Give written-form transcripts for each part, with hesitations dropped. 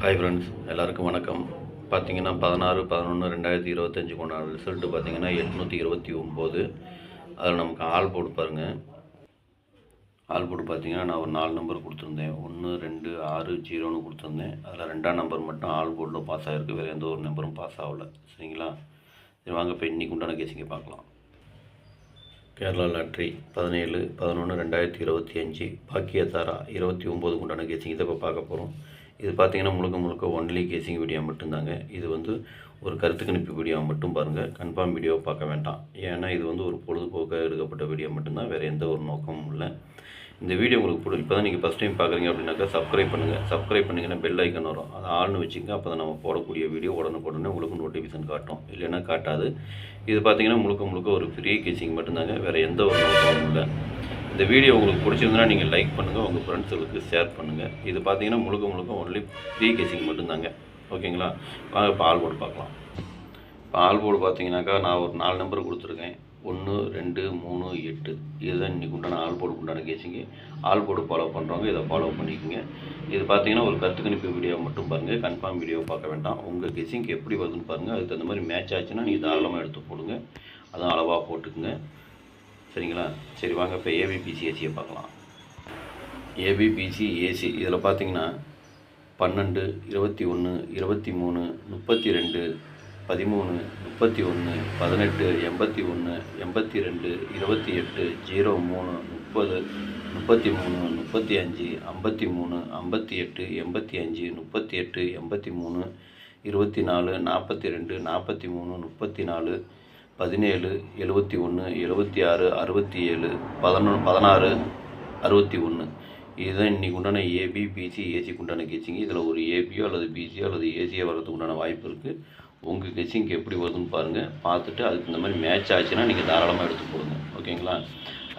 Hi friends, எல்லாருக்கும் வணக்கம். பார்த்தீங்கன்னா 16/11/2025 கொண்டான ரிசல்ட்டு பார்த்தீங்கன்னா 829. அதில் நமக்கு ஆல் போர்டு பாருங்கள். ஆல் போர்டு பார்த்தீங்கன்னா நான் ஒரு 4 நம்பர் கொடுத்துருந்தேன். 1, 2, 6, 0ன்னு கொடுத்துருந்தேன். அதில் 2ஆம் நம்பர் மட்டும் ஆல் போர்டில் பாஸ் ஆகிருக்கு. வேறு எந்த ஒரு நம்பரும் பாஸ் ஆகலை. சரிங்களா? சரி, வாங்க இப்போ இன்றைக்கி உண்டான கேசிங்க பார்க்கலாம். கேரளா லாட்ரி 17/11/2025 பாக்கியதாரா 29 உண்டான கேசிங் இதை இப்போ பார்க்க போகிறோம். இது பார்த்தீங்கன்னா முழுக்க ஒன்லி கேசிங் வீடியோ மட்டும்தாங்க. இது வந்து ஒரு கருத்து கணிப்பு வீடியோ மட்டும் பாருங்கள். கன்ஃபார்ம் வீடியோ பார்க்க வேண்டாம். ஏன்னா இது வந்து ஒரு பொழுதுபோக்காக எடுக்கப்பட்ட வீடியோ மட்டும்தான், வேறு எந்த ஒரு நோக்கமும் இல்லை. இந்த வீடியோ உங்களுக்கு இப்போ தான் நீங்கள் ஃபஸ்ட் டைம் பார்க்குறீங்க அப்படின்னாக்கா சப்ஸ்கிரைப் பண்ணுங்கள். சப்ஸ்கிரைப் பண்ணிங்கன்னா பெல் ஐக்கன் வரும், அதை ஆள்னு வச்சுங்க. அப்போ தான் நம்ம போடக்கூடிய வீடியோ உடனுக்குடனே உங்களுக்கு நோட்டிஃபிகேஷன் காட்டும், இல்லைன்னா காட்டாது. இது பார்த்தீங்கன்னா முழுக்க ஒரு ஃப்ரீ கேசிங் மட்டும்தாங்க, வேறு எந்த ஒரு நோக்கமும் இல்லை. இந்த வீடியோ உங்களுக்கு பிடிச்சிருந்தா நீங்கள் லைக் பண்ணுங்கள், உங்கள் ஃப்ரெண்ட்ஸுகளுக்கு ஷேர் பண்ணுங்கள். இது பார்த்தீங்கன்னா முழுக்க ஒன்லி ஃப்ரீ கேசிங் மட்டும்தாங்க. ஓகேங்களா? வாங்க இப்போ ஆல் போர்டு பார்க்கலாம். இப்போ ஆல் போர்டு பார்த்தீங்கன்னாக்கா நான் ஒரு 4 நம்பர் கொடுத்துருக்கேன். 1, 2, 3, 8. இதுதான் இன்றைக்கி உண்டான ஆல் போர்டுக்கு உண்டான கேசிங்கு. ஆல் போர்டு ஃபாலோ பண்ணுறவங்க இதை ஃபாலோ பண்ணிக்கோங்க. இது பார்த்தீங்கன்னா ஒரு கருத்து கணிப்பு வீடியோ மட்டும் பாருங்கள். கன்ஃபார்ம் வீடியோ பார்க்க வேண்டாம். உங்கள் கேசிங் எப்படி வருதுன்னு பாருங்கள். அதுக்கு தகுந்த மாதிரி மேட்ச் ஆச்சுன்னா நீங்கள் தாராளமாக எடுத்து போடுங்க. அதுவும் அளவாக போட்டுக்குங்க. சரிங்களா? சரி, வாங்க இப்போ ஏபிபிசி ஏசியை பார்க்கலாம். ஏபிபிசி ஏசி இதில் பார்த்தீங்கன்னா 12, 21, 23, 32, 13, 31, 18, 81, 82, 28, 03, 30, 33, 35, 53, 58, 85, 38, 83, 24, 42, 43, 34, 17, 71, 76, 67, 16, 61. இதுதான் இன்றைக்கி உண்டான ஏபிபிசி ஏசிக்கு உண்டான கெச்சிங். இதில் ஒரு ஏபியோ அல்லது பிசியோ அல்லது ஏசியோ வர்றதுக்கு உண்டான வாய்ப்பு இருக்குது. உங்கள் கெச்சிங் எப்படி வருதுன்னு பாருங்கள். பார்த்துட்டு அதுக்கு இந்த மாதிரி மேட்ச் ஆச்சுன்னா நீங்கள் தாராளமாக எடுத்து போடுங்க. ஓகேங்களா?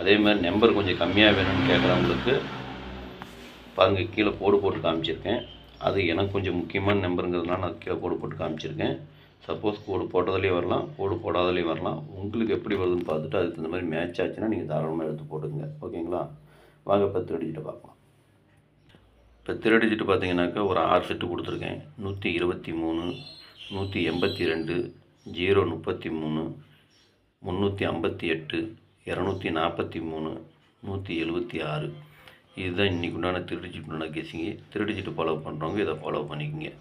அதே மாதிரி நம்பர் கொஞ்சம் கம்மியாக வேணும்னு கேட்குறவங்களுக்கு பாருங்கள், கீழே கோடு போட்டு காமிச்சிருக்கேன். அது எனக்கு கொஞ்சம் முக்கியமான நம்பருங்கிறதுனால நான் கீழே கோடு போட்டு காமிச்சிருக்கேன். சப்போஸ் கோடு போட்டதுலேயே வரலாம், கோடு போடாதலேயும் வரலாம். உங்களுக்கு எப்படி வருதுன்னு பார்த்துட்டு அதுக்கு இந்த மாதிரி மேட்ச் ஆச்சுன்னா நீங்கள் தாராளமாக எடுத்து போட்டுங்க. ஓகேங்களா? வாங்க இப்போ 3 டிஜிட்டை பார்க்கலாம். இப்போ 3 டிஜிட்டு பார்த்தீங்கன்னாக்கா ஒரு 6 செட்டு கொடுத்துருக்கேன். 123, 182, 033, 358, 243, 176. இதுதான் இன்றைக்கி உண்டான 3 டிஜிட் உண்டான கேசிங்கு. 3 டிஜிட்டு ஃபாலோ பண்ணுறவங்க இதை ஃபாலோ பண்ணிக்கோங்க.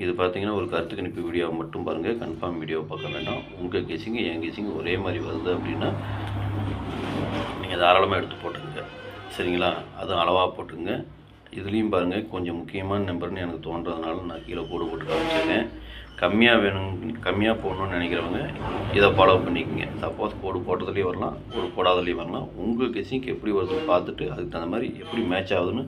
இது பார்த்தீங்கன்னா ஒரு கருத்து கணிப்பு வீடியோவை மட்டும் பாருங்கள். கன்ஃபார்ம் வீடியோவை பார்க்க வேண்டாம். உங்கள் கேசிங்கு என் கேசிங்கு ஒரே மாதிரி வருது அப்படின்னா நீங்கள் தாராளமாக எடுத்து போட்டுங்க. சரிங்களா? அதுவும் அளவாக போட்டுங்க. இதுலேயும் பாருங்கள், கொஞ்சம் முக்கியமான நம்பர்னு எனக்கு தோன்றதுனால நான் கீழே கோடு போட்டு காமிச்சிருக்கேன். கம்மியாக வேணும், கம்மியாக போடணும்னு நினைக்கிறவங்க இதை ஃபாலோ பண்ணிக்கோங்க. சப்போஸ் கோடு போட்டதுலேயே வரலாம், கோடு போடாதலேயும் வரலாம். உங்கள் கெஸிங்க்கு எப்படி வருதுன்னு பார்த்துட்டு அதுக்கு தகுந்த மாதிரி எப்படி மேட்ச் ஆகுதுன்னு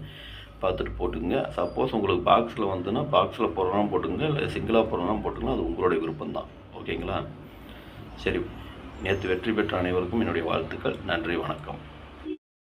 பார்த்துட்டு போட்டுங்க. சப்போஸ் உங்களுக்கு பாக்ஸில் வந்துன்னா பாக்ஸில் போடுறோம் போட்டுங்க, இல்லை சிங்கிளாக போடுறோம் போட்டுங்க. அது உங்களுடைய விருப்பம் தான். ஓகேங்களா? சரி, நேற்று வெற்றி பெற்ற அனைவருக்கும் என்னுடைய வாழ்த்துக்கள். நன்றி, வணக்கம்.